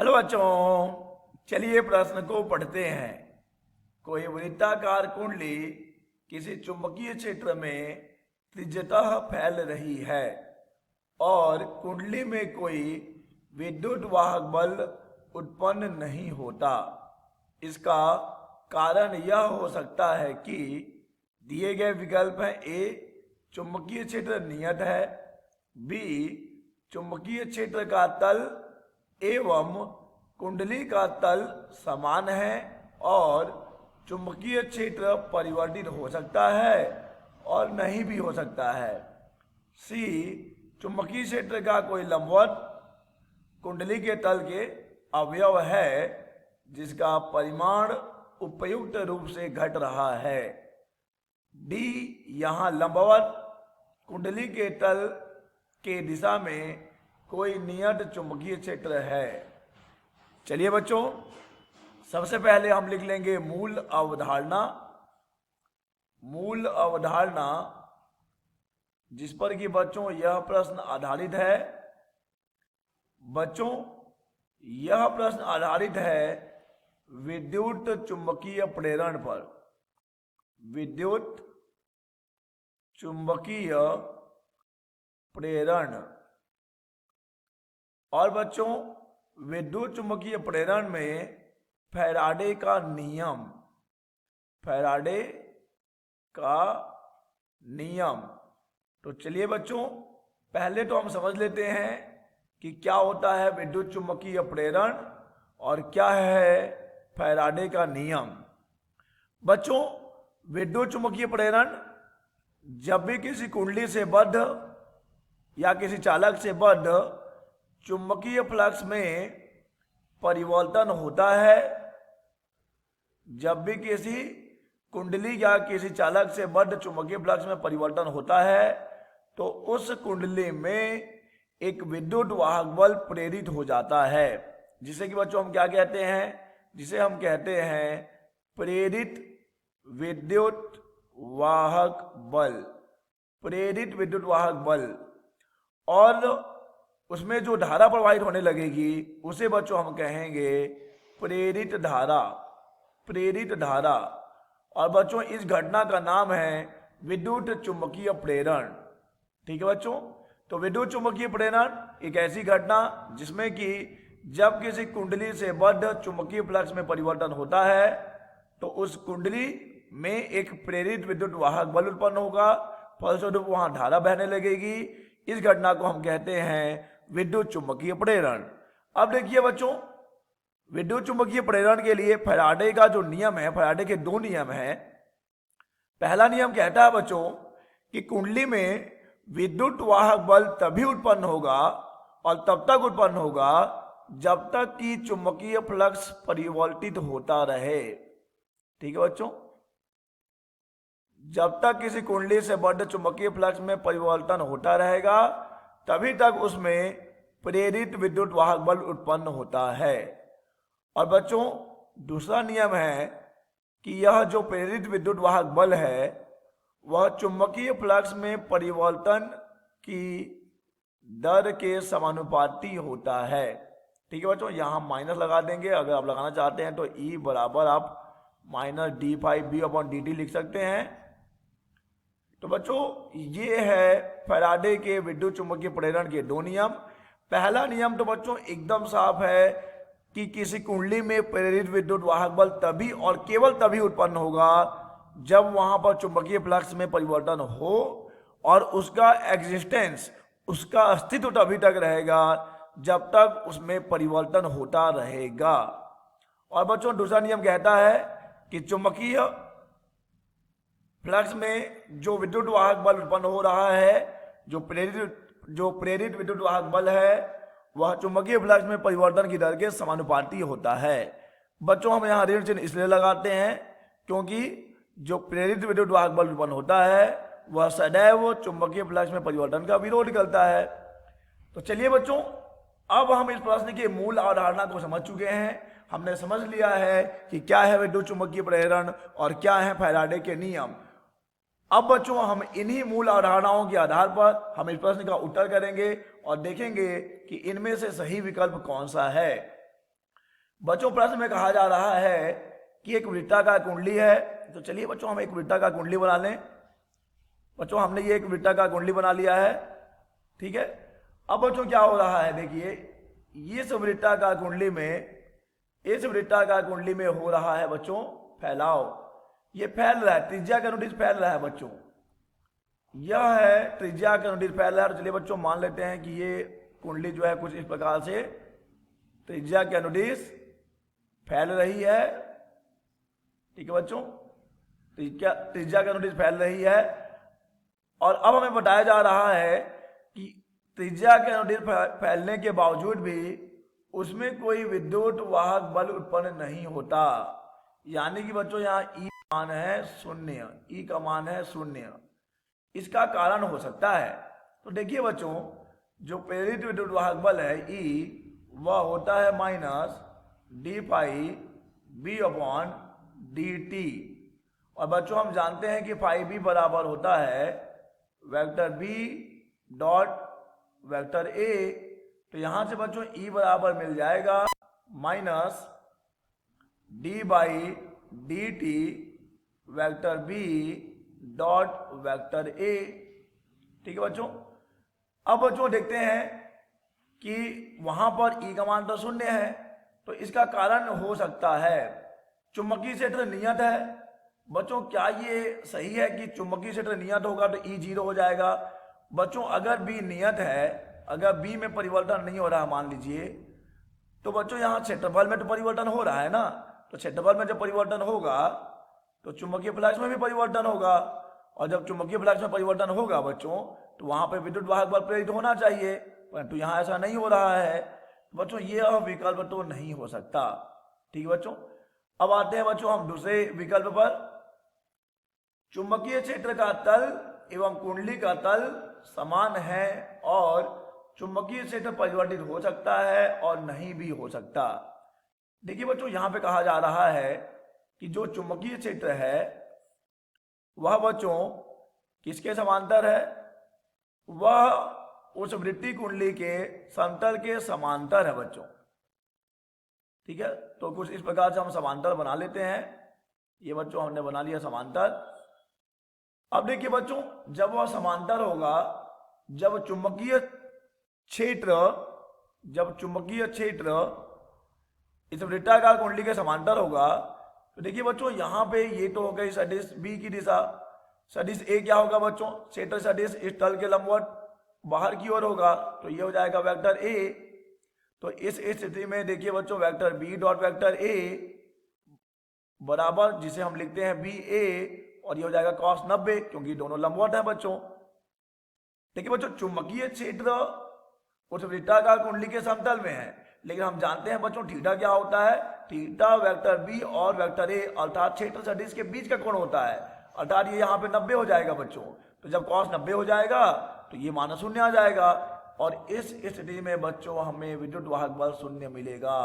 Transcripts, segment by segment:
Hello बच्चों, चलिए प्रश्न को पढ़ते हैं। कोई वृत्ताकार कुंडली किसी चुंबकीय क्षेत्र में त्रिज्यतः फैल रही है और कुंडली में कोई विद्युत वाहक बल उत्पन्न नहीं होता। इसका कारण यह हो सकता है कि दिए गए विकल्प हैं: ए, चुंबकीय क्षेत्र नियत है; बी, चुंबकीय क्षेत्र का तल एवं कुंडली का तल समान है और चुंबकीय क्षेत्र परिवर्तित हो सकता है और नहीं भी हो सकता है; सी, चुंबकीय क्षेत्र का कोई लंबवत कुंडली के तल के अवयव है जिसका परिमाण उपयुक्त रूप से घट रहा है; डी, यहाँ लंबवत कुंडली के तल के दिशा में कोई नियत चुंबकीय क्षेत्र है। चलिए बच्चों, सबसे पहले हम लिख लेंगे मूल अवधारणा। मूल अवधारणा जिस पर कि बच्चों यह प्रश्न आधारित है। बच्चों, यह प्रश्न आधारित है विद्युत चुंबकीय प्रेरण पर। विद्युत चुंबकीय प्रेरण। और बच्चों, विद्युत चुंबकीय प्रेरण में फैराडे का नियम, फैराडे का नियम। तो चलिए बच्चों, पहले तो हम समझ लेते हैं कि क्या होता है विद्युत चुंबकीय प्रेरण और क्या है फैराडे का नियम। बच्चों, विद्युत चुंबकीय प्रेरण जब भी किसी कुंडली से बद्ध या किसी चालक से बद्ध चुंबकीय फ्लक्स में परिवर्तन होता है, जब भी किसी कुंडली या किसी चालक से बद्ध चुंबकीय फ्लक्स में परिवर्तन होता है तो उस कुंडली में एक विद्युत वाहक बल प्रेरित हो जाता है, जिसे कि बच्चों हम क्या कहते हैं? जिसे हम कहते हैं प्रेरित विद्युत वाहक बल। प्रेरित विद्युत वाहक बल। और उसमें जो धारा प्रवाहित होने लगेगी उसे बच्चों हम कहेंगे प्रेरित धारा। प्रेरित धारा। और बच्चों, इस घटना का नाम है विद्युत चुंबकीय प्रेरण। ठीक है बच्चों? तो विद्युत चुंबकीय प्रेरण एक ऐसी घटना जिसमें कि जब किसी कुंडली से बद्ध चुंबकीय फ्लक्स में परिवर्तन होता है तो उस कुंडली में एक प्रेरित विद्युत वाहक बल उत्पन्न होगा, फलस्वरूप वहां धारा बहने लगेगी। इस घटना को हम कहते हैं विद्युत चुंबकीय प्रेरण। अब देखिए बच्चों, विद्युत चुंबकीय प्रेरण के लिए फैराडे का जो नियम है, फैराडे के दो नियम हैं। पहला नियम कहता है बच्चों कि कुंडली में विद्युत वाहक बल तभी उत्पन्न होगा और तब तक उत्पन्न होगा जब तक कि चुंबकीय फ्लक्स परिवर्तित होता रहे। ठीक है बच्चों? जब तक किसी कुंडली से बद्ध चुंबकीय फ्लक्स में परिवर्तन होता रहेगा तभी तक उसमें प्रेरित विद्युत वाहक बल उत्पन्न होता है। और बच्चों, दूसरा नियम है कि यह जो प्रेरित विद्युत वाहक बल है वह चुंबकीय फ्लक्स में परिवर्तन की दर के समानुपाती होता है। ठीक है बच्चों? यहां माइनस लगा देंगे। अगर आप लगाना चाहते हैं तो E बराबर आप माइनस d∅b/dt लिख सकते हैं। तो बच्चों, ये है फैराडे के विद्युत चुंबकीय प्रेरण के दो नियम। पहला नियम तो बच्चों एकदम साफ है कि किसी कुंडली में प्रेरित विद्युत वाहक बल तभी और केवल तभी उत्पन्न होगा जब वहां पर चुंबकीय फ्लक्स में परिवर्तन हो, और उसका एग्जिस्टेंस, उसका अस्तित्व तभी तक रहेगा जब तक उसमें परिवर्तन होता रहेगा। और बच्चों, दूसरा नियम कहता है कि चुंबकीय फ्लक्स में जो विद्युत वाहक बल उत्पन्न हो रहा है, जो प्रेरित विद्युत वाहक बल है, वह चुंबकीय फ्लक्स में परिवर्तन की दर के समानुपाती होता है। बच्चों, हम यहाँ ऋण चिन्ह इसलिए लगाते हैं क्योंकि जो प्रेरित विद्युत वाहक बल उत्पन्न होता है वह सदैव चुंबकीय फ्लक्स में परिवर्तन का विरोध करता है। तो चलिए बच्चों, अब हम इस प्रश्न की मूल अवधारणा को समझ चुके हैं। हमने समझ लिया है कि क्या है विद्युत चुंबकीय प्रेरण और क्या है फैराडे के नियम। अब बच्चों, हम इन्हीं मूल अवधारणाओं के आधार पर हम इस प्रश्न का उत्तर करेंगे और देखेंगे कि इनमें से सही विकल्प कौन सा है। बच्चों प्रश्न में कहा जा रहा है कि एक वृत्ताकार कुंडली है, तो चलिए बच्चों हम एक वृत्ताकार कुंडली बना लें। बच्चों हमने ये एक वृत्ताकार कुंडली बना लिया है, ठीक है। अब बच्चों क्या हो रहा है, देखिए इस वृत्ताकार कुंडली में, इस वृत्ताकार कुंडली में हो रहा है बच्चों फैलाव। ये फैल रहा है, त्रिज्या के अनुदिश फैल रहा है बच्चों, यह है त्रिज्या के अनुदिश फैल रहा है। चलिए बच्चों मान लेते हैं कि ये कुंडली जो है कुछ इस प्रकार से त्रिज्या के अनुदिश फैल रही है, ठीक है बच्चों, त्रिज्या के अनुदिश फैल रही है। और अब हमें बताया जा रहा है कि त्रिज्या के अनुदिश फैलने के बावजूद भी उसमें कोई विद्युत वाहक बल उत्पन्न नहीं होता, यानी कि बच्चों यहाँ ई मान है शून्य, ई का मान है शून्य। इसका कारण हो सकता है, तो देखिए बच्चों जो प्रेरित विद्युत वाहक बल है ई, वह होता है minus d phi B upon d t. और बच्चों हम जानते हैं कि फाई बी बराबर होता है vector B dot vector A. तो यहां से बच्चों ई बराबर मिल जाएगा minus d by d t vector B dot vector A, ठीक है बच्चों। अब बच्चों देखते हैं कि वहां पर ई का मान तो शून्य है, तो इसका कारण हो सकता है चुंबकीय क्षेत्र नियत है। बच्चों क्या ये सही है कि चुंबकीय क्षेत्र नियत होगा तो ई 0 हो जाएगा? बच्चों अगर बी नियत है, अगर बी में परिवर्तन नहीं हो रहा मान लीजिए, तो बच्चों यहाँ क्षेत्रफल में तो परिवर्तन हो रहा है ना, तो क्षेत्रफल में जब परिवर्तन होगा तो चुंबकीय फ्लक्स में भी परिवर्तन होगा, और जब चुंबकीय फ्लक्स में परिवर्तन होगा बच्चों तो वहां पे विद्युत वाहक बल प्रेरित होना चाहिए, परंतु यहाँ ऐसा नहीं हो रहा है। बच्चों ये विकल्प तो नहीं हो सकता, ठीक है बच्चों। अब आते हैं बच्चों हम दूसरे विकल्प पर। चुंबकीय क्षेत्र का तल एवं कुंडली का तल समान है और चुंबकीय क्षेत्र परिवर्तित हो सकता है और नहीं भी हो सकता। देखिए बच्चों यहाँ पे कहा जा रहा है कि जो चुंबकीय क्षेत्र है वह बच्चों किसके समांतर है, वह उस वृत्तीय कुंडली के समतल के समांतर है बच्चों, ठीक है। तो कुछ इस प्रकार से हम समांतर बना लेते हैं। ये बच्चों हमने बना लिया समांतर। अब देखिए बच्चों जब वह समांतर होगा, जब चुंबकीय क्षेत्र इस वृत्ताकार कुंडली के समांतर होगा, तो देखिए बच्चों यहाँ पे ये तो हो गई सदिश बी की दिशा, सदिश ए क्या होगा बच्चों, क्षेत्र सदिश इस तल के लंबवत बाहर की ओर होगा, तो ये हो जाएगा वेक्टर ए। तो इस स्थिति में देखिए बच्चों vector B dot vector A बराबर, जिसे हम लिखते हैं बी ए, और ये हो जाएगा cos 90, क्योंकि दोनों लंबवत है बच्चों। देखिए बच्चों चुंबकीय क्षेत्र उस वृत्ताकार कुंडली के समतल में है, लेकिन हम जानते हैं बच्चों थीटा क्या होता है, थीटा वेक्टर बी और वेक्टर ए अर्थात क्षेत्र सदिश के बीच का कोण होता है, अर्थात ये यहाँ पे 90 हो जाएगा बच्चों। तो जब cos 90 हो जाएगा तो ये मान शून्य आ जाएगा, और इस स्थिति में बच्चों हमें विद्युत वाहक बल शून्य मिलेगा।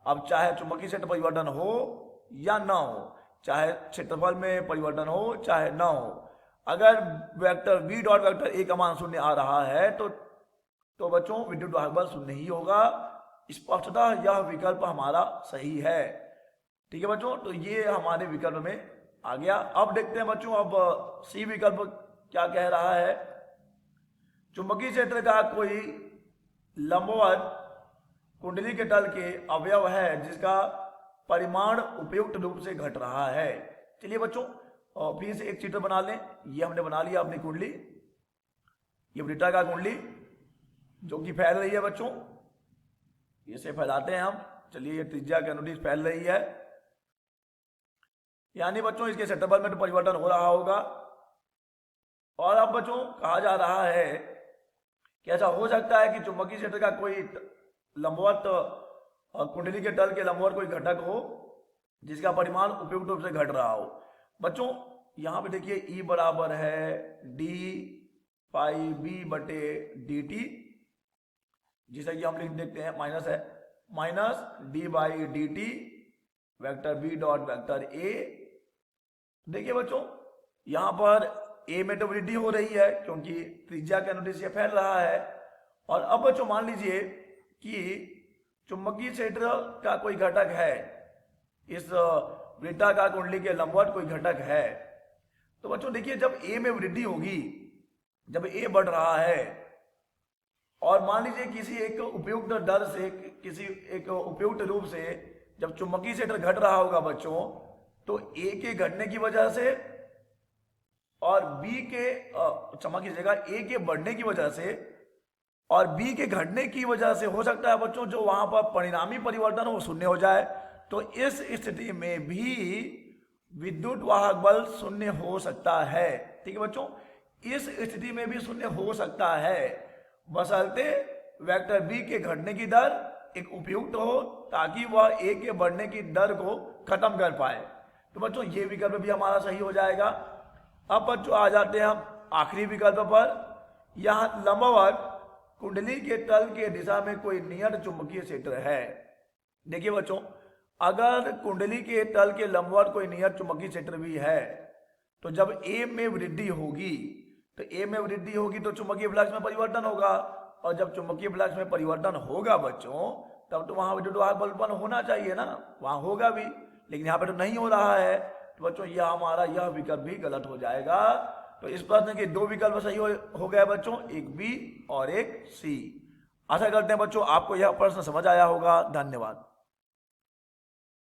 अब चाहे चुंबकीय क्षेत्र परिवर्तन हो या ना हो, चाहे क्षेत्रफल में परिवर्तन हो चाहे ना हो, अगर vector B dot vector A का मान शून्य आ रहा है तो बच्चों विद्युत वाहक बल शून्य ही होगा। स्पष्टतः यह विकल्प हमारा सही है, ठीक है बच्चों। तो ये हमारे विकल्प में आ गया। अब देखते हैं बच्चों अब सी विकल्प क्या कह रहा है। चुंबकीय क्षेत्र का कोई लंबवत कुंडली के तल के अवयव है जिसका परिमाण उपयुक्त रूप से घट रहा है। चलिए बच्चों फिर से एक चित्र बना लें। ये हमने बना लिया अपनी कुंडली, ये वृत्ताकार कुंडली जो कि फैल रही है बच्चों, इसे फैलाते हैं हम। चलिए ये त्रिज्या के अनुदिश फैल रही है, यानी बच्चों इसके क्षेत्रफल में तो परिवर्तन हो रहा होगा। और अब बच्चों कहा जा रहा है कि ऐसा हो सकता है कि चुंबकीय क्षेत्र का कोई लंबवत कुंडली के तल के लंबवत कोई घटक हो जिसका परिमाण उपयुक्त रूप से घट रहा हो। बच्चों यहाँ पे देखिए E बराबर है डी पाई बी बटे डी टी, जिसे कि हम लिख देखते हैं माइनस है, minus d by d t vector B dot vector A. देखिए बच्चों यहाँ पर ए में तो वृद्धि हो रही है क्योंकि त्रिज्या के अनुदिश ये फैल रहा है। और अब बच्चों मान लीजिए कि चुंबकीय क्षेत्र का कोई घटक है, इस वृत्ताकार कुंडली के लंबवत कोई घटक है, तो बच्चों देखिए जब ए में वृद्धि होगी, जब ए बढ़ रहा है और मान लीजिए किसी एक उपयुक्त दर से, किसी एक उपयुक्त रूप से जब चुंबकीय क्षेत्र घट रहा होगा बच्चों, तो ए के घटने की वजह से और बी के क्षमा कीजिएगा, ए के बढ़ने की वजह से और बी के घटने की वजह से हो सकता है बच्चों जो वहां पर परिणामी परिवर्तन हो शून्य हो जाए। तो इस स्थिति में भी विद्युत वाहक बल शून्य हो सकता है। ठीक है बच्चों, इस स्थिति में भी शून्य हो सकता है बशर्ते वेक्टर बी के घटने की दर एक उपयुक्त हो ताकि वह ए के बढ़ने की दर को खत्म कर पाए। तो बच्चों ये विकल्प भी हमारा सही हो जाएगा। अब बच्चों आ जाते हैं हम आखिरी विकल्प पर। यहां लंबवत कुंडली के तल के दिशा में कोई नियत चुंबकीय क्षेत्र है। देखिए बच्चों, अगर कुंडली के तल के लंबवत कोई नियत चुंबकीय क्षेत्र भी है तो जब ए में वृद्धि होगी, तो ए में वृद्धि होगी तो चुंबकीय फ्लक्स में परिवर्तन होगा, और जब चुंबकीय फ्लक्स में परिवर्तन होगा बच्चों तब तो वहां विद्युत वाहक बल उत्पन्न होना चाहिए ना, वहां होगा भी, लेकिन यहाँ पे तो नहीं हो रहा है। तो बच्चों यह हमारा यह विकल्प भी गलत हो जाएगा। तो इस प्रश्न के दो विकल्प सही हो गए बच्चों, एक बी और एक सी। आशा करते हैं बच्चों आपको यह प्रश्न समझ आया होगा। धन्यवाद।